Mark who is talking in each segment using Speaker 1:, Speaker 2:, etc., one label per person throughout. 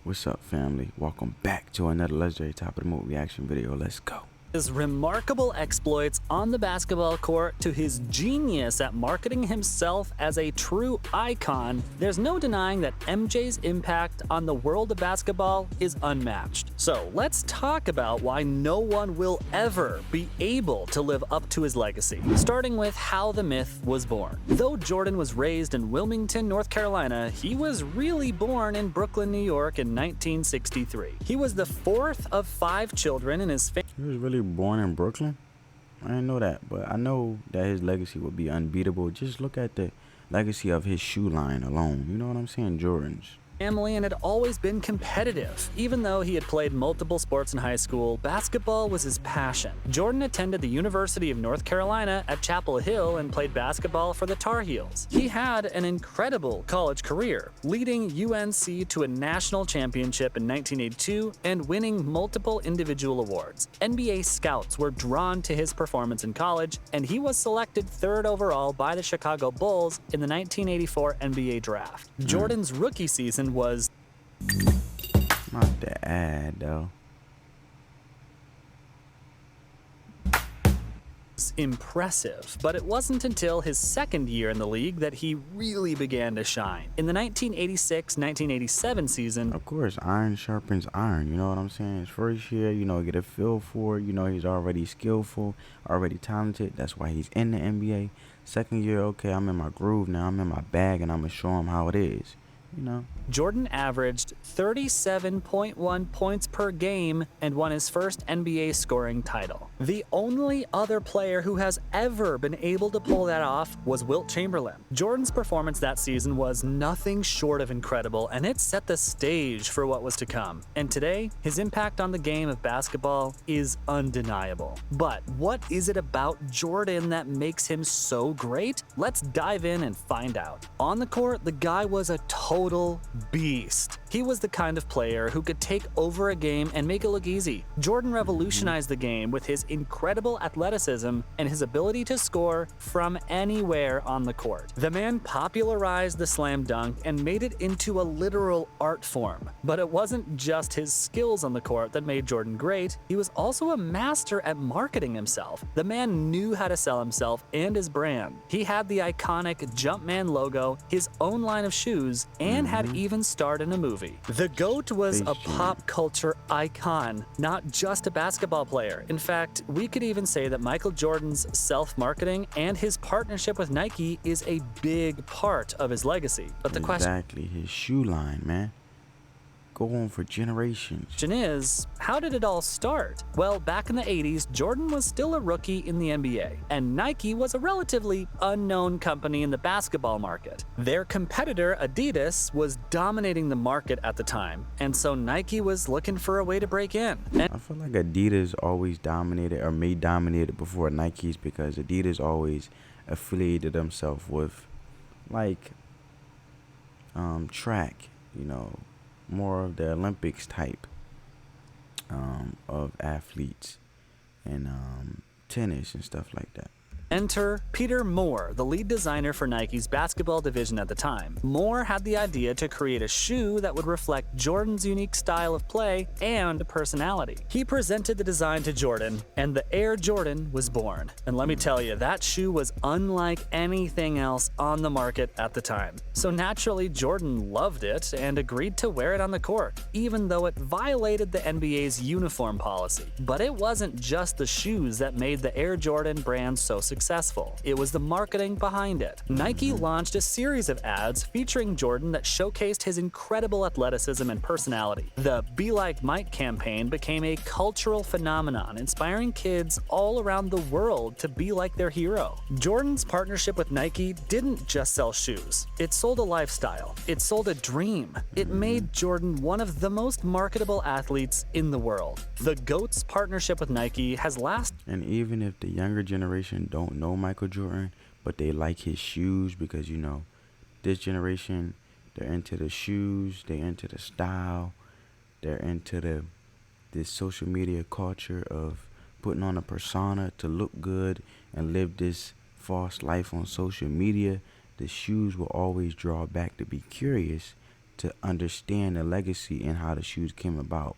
Speaker 1: What's up, family? Welcome back to another legendary top of the movie reaction video. Let's go.
Speaker 2: His remarkable exploits on the basketball court to his genius at marketing himself as a true icon, there's no denying that MJ's impact on the world of basketball is unmatched. So let's talk about why no one will ever be able to live up to his legacy, starting with how the myth was born. Though Jordan was raised in Wilmington, North Carolina, he was really born in Brooklyn, New York in 1963. He was the fourth of 5 children in his family.
Speaker 1: He was really born in Brooklyn? I didn't know that, but I know that his legacy would be unbeatable. Just look at the legacy of his shoe line alone. You know what I'm saying? Jordans.
Speaker 2: And had always been competitive. Even though he had played multiple sports in high school, basketball was his passion. Jordan attended the University of North Carolina at Chapel Hill and played basketball for the Tar Heels. He had an incredible college career, leading UNC to a national championship in 1982 and winning multiple individual awards. NBA scouts were drawn to his performance in college, and he was selected 3rd overall by the Chicago Bulls in the 1984 NBA draft. Jordan's rookie season was
Speaker 1: Not the ad, though.
Speaker 2: impressive, but it wasn't until his second year in the league that he really began to shine. In the 1986-1987 season,
Speaker 1: Of course, iron sharpens iron. You know what I'm saying? His first year, get a feel for it. He's already skillful, already talented. That's why he's in the NBA. Second year, okay, I'm in my groove now. I'm in my bag, and I'm going to show him how it is.
Speaker 2: Jordan averaged 37.1 points per game and won his first NBA scoring title. The only other player who has ever been able to pull that off was Wilt Chamberlain. Jordan's performance that season was nothing short of incredible, and it set the stage for what was to come. And today, his impact on the game of basketball is undeniable. But what is it about Jordan that makes him so great? Let's dive in and find out. On the court, the guy was a total beast. He was the kind of player who could take over a game and make it look easy. Jordan revolutionized the game with his incredible athleticism and his ability to score from anywhere on the court. The man popularized the slam dunk and made it into a literal art form. But it wasn't just his skills on the court that made Jordan great, he was also a master at marketing himself. The man knew how to sell himself and his brand. He had the iconic Jumpman logo, his own line of shoes, and had even starred in a movie. The GOAT was a pop culture icon, not just a basketball player. In fact, we could even say that Michael Jordan's self-marketing and his partnership with Nike is a big part of his legacy. But the
Speaker 1: Exactly, his shoe line, man. Go on for generations.
Speaker 2: question is, how did it all start? Well, back in the 80s, Jordan was still a rookie in the NBA, and Nike was a relatively unknown company in the basketball market. Their competitor, Adidas, was dominating the market at the time, and so Nike was looking for a way to break in.
Speaker 1: I feel like Adidas always dominated or may dominated before Nike's because Adidas always affiliated themselves with like track, more of the Olympics type of athletes and tennis and stuff like that.
Speaker 2: Enter Peter Moore, the lead designer for Nike's basketball division at the time. Moore had the idea to create a shoe that would reflect Jordan's unique style of play and personality. He presented the design to Jordan, and the Air Jordan was born. And let me tell you, that shoe was unlike anything else on the market at the time. So naturally, Jordan loved it and agreed to wear it on the court, even though it violated the NBA's uniform policy. But it wasn't just the shoes that made the Air Jordan brand so successful. It was the marketing behind it. Nike launched a series of ads featuring Jordan that showcased his incredible athleticism and personality. The Be Like Mike campaign became a cultural phenomenon, inspiring kids all around the world to be like their hero. Jordan's partnership with Nike didn't just sell shoes. It sold a lifestyle. It sold a dream. It made Jordan one of the most marketable athletes in the world. The GOAT's partnership with Nike has lasted.
Speaker 1: And even if the younger generation don't know Michael Jordan, but they like his shoes because this generation, they're into the shoes, they're into the style, they're into this social media culture of putting on a persona to look good and live this false life on social media. The shoes will always draw back to be curious to understand the legacy and how the shoes came about,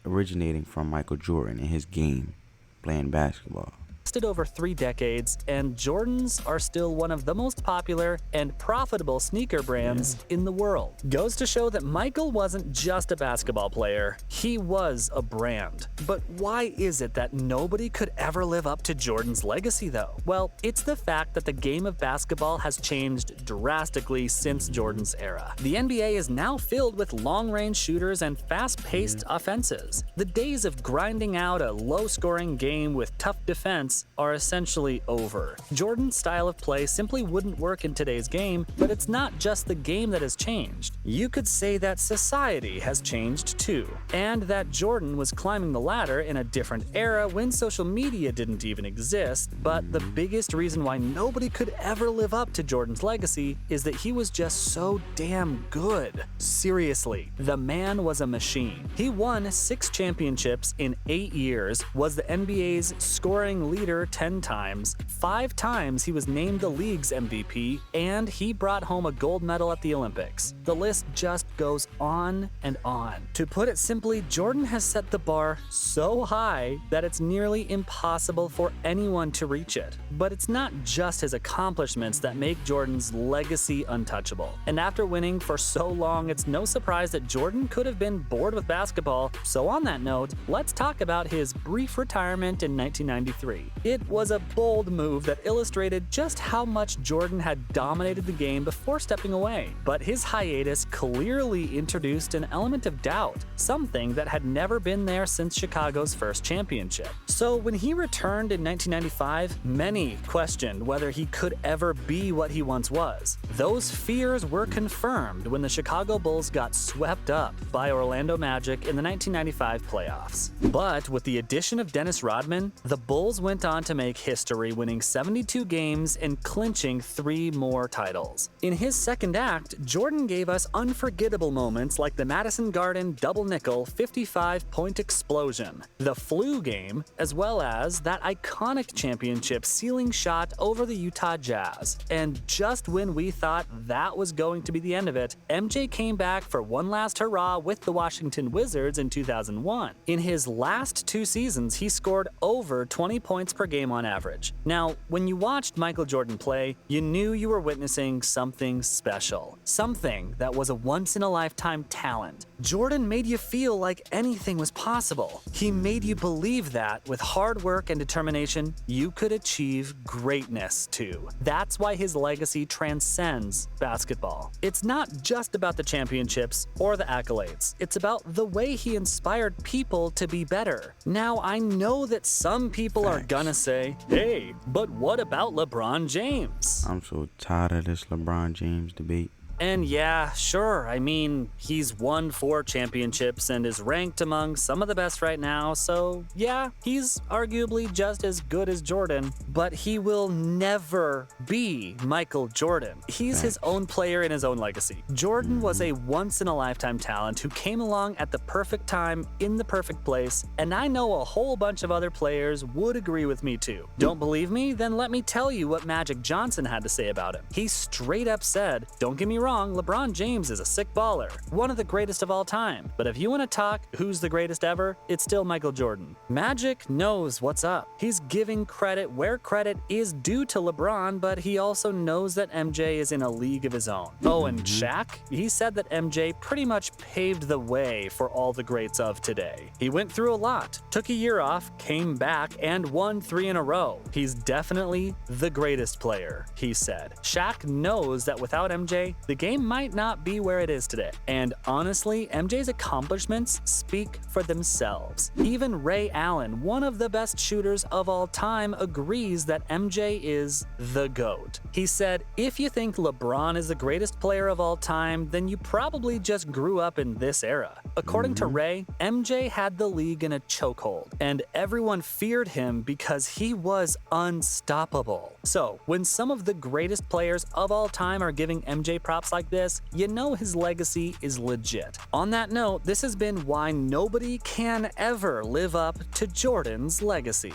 Speaker 1: originating from Michael Jordan and his game playing basketball.
Speaker 2: Lasted over 3 decades, and Jordans are still one of the most popular and profitable sneaker brands in the world. Goes to show that Michael wasn't just a basketball player, he was a brand. But why is it that nobody could ever live up to Jordan's legacy though? Well, it's the fact that the game of basketball has changed drastically since Jordan's era. The NBA is now filled with long-range shooters and fast-paced offenses. The days of grinding out a low-scoring game with tough defense are essentially over. Jordan's style of play simply wouldn't work in today's game, but it's not just the game that has changed. You could say that society has changed too, and that Jordan was climbing the ladder in a different era when social media didn't even exist, but the biggest reason why nobody could ever live up to Jordan's legacy is that he was just so damn good. Seriously, the man was a machine. He won 6 championships in 8 years, was the NBA's scoring leader 10 times, 5 times he was named the league's MVP, and he brought home a gold medal at the Olympics. The list just goes on and on. To put it simply, Jordan has set the bar so high that it's nearly impossible for anyone to reach it. But it's not just his accomplishments that make Jordan's legacy untouchable. And after winning for so long, it's no surprise that Jordan could have been bored with basketball. So on that note, let's talk about his brief retirement in 1993. It was a bold move that illustrated just how much Jordan had dominated the game before stepping away. But his hiatus clearly introduced an element of doubt, something that had never been there since Chicago's first championship. So when he returned in 1995, many questioned whether he could ever be what he once was. Those fears were confirmed when the Chicago Bulls got swept up by Orlando Magic in the 1995 playoffs. But with the addition of Dennis Rodman, the Bulls went on to make history, winning 72 games and clinching 3 more titles. In his second act, Jordan gave us unforgettable moments like the Madison Garden double nickel 55-point explosion, the flu game, as well as that iconic championship ceiling shot over the Utah Jazz. And just when we thought that was going to be the end of it, MJ came back for one last hurrah with the Washington Wizards in 2001. In his last 2 seasons, he scored over 20 points per game on average. Now, when you watched Michael Jordan play, you knew you were witnessing something special, something that was a once-in-a-lifetime talent. Jordan made you feel like anything was possible. He made you believe that with hard work and determination, you could achieve greatness too. That's why his legacy transcends basketball. It's not just about the championships or the accolades. It's about the way he inspired people to be better. Now, I know that some people are gonna say, hey, but what about LeBron James?
Speaker 1: I'm so tired of this LeBron James debate.
Speaker 2: And yeah, sure, I mean, he's won 4 championships and is ranked among some of the best right now, so yeah, he's arguably just as good as Jordan, but he will never be Michael Jordan. He's his own player in his own legacy. Jordan was a once-in-a-lifetime talent who came along at the perfect time, in the perfect place, and I know a whole bunch of other players would agree with me too. Don't believe me? Then let me tell you what Magic Johnson had to say about him. He straight up said, don't get me wrong, LeBron James is a sick baller, one of the greatest of all time. But if you want to talk who's the greatest ever, it's still Michael Jordan. Magic knows what's up. He's giving credit where credit is due to LeBron, but he also knows that MJ is in a league of his own. Oh, and Shaq? He said that MJ pretty much paved the way for all the greats of today. He went through a lot, took a year off, came back, and won 3 in a row. He's definitely the greatest player, he said. Shaq knows that without MJ, the game might not be where it is today. And honestly, MJ's accomplishments speak for themselves. Even Ray Allen, one of the best shooters of all time, agrees that MJ is the GOAT. He said, if you think LeBron is the greatest player of all time, then you probably just grew up in this era. According to Ray, MJ had the league in a chokehold, and everyone feared him because he was unstoppable. So, when some of the greatest players of all time are giving MJ props like this, you know his legacy is legit. On that note, this has been why nobody can ever live up to Jordan's legacy.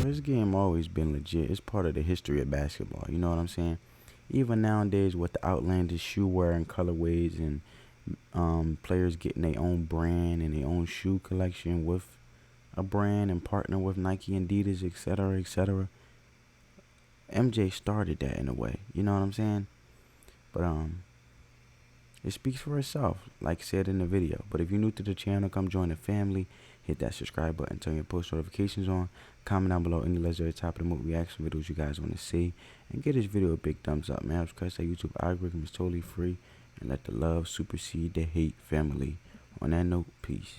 Speaker 1: This game always been legit. It's part of the history of basketball. You know what I'm saying? even nowadays with the outlandish shoe wearing colorways and players getting their own brand and their own shoe collection with a brand and partner with Nike, Adidas, etc., etc. MJ started that in a way, you know what I'm saying? But it speaks for itself, like I said in the video. But if you're new to the channel, come join the family. Hit that subscribe button, turn your post notifications on. Comment down below any legendary top of the movie reaction videos you guys want to see. And give this video a big thumbs up, man. Because that YouTube algorithm is totally free. And let the love supersede the hate, family. On that note, peace.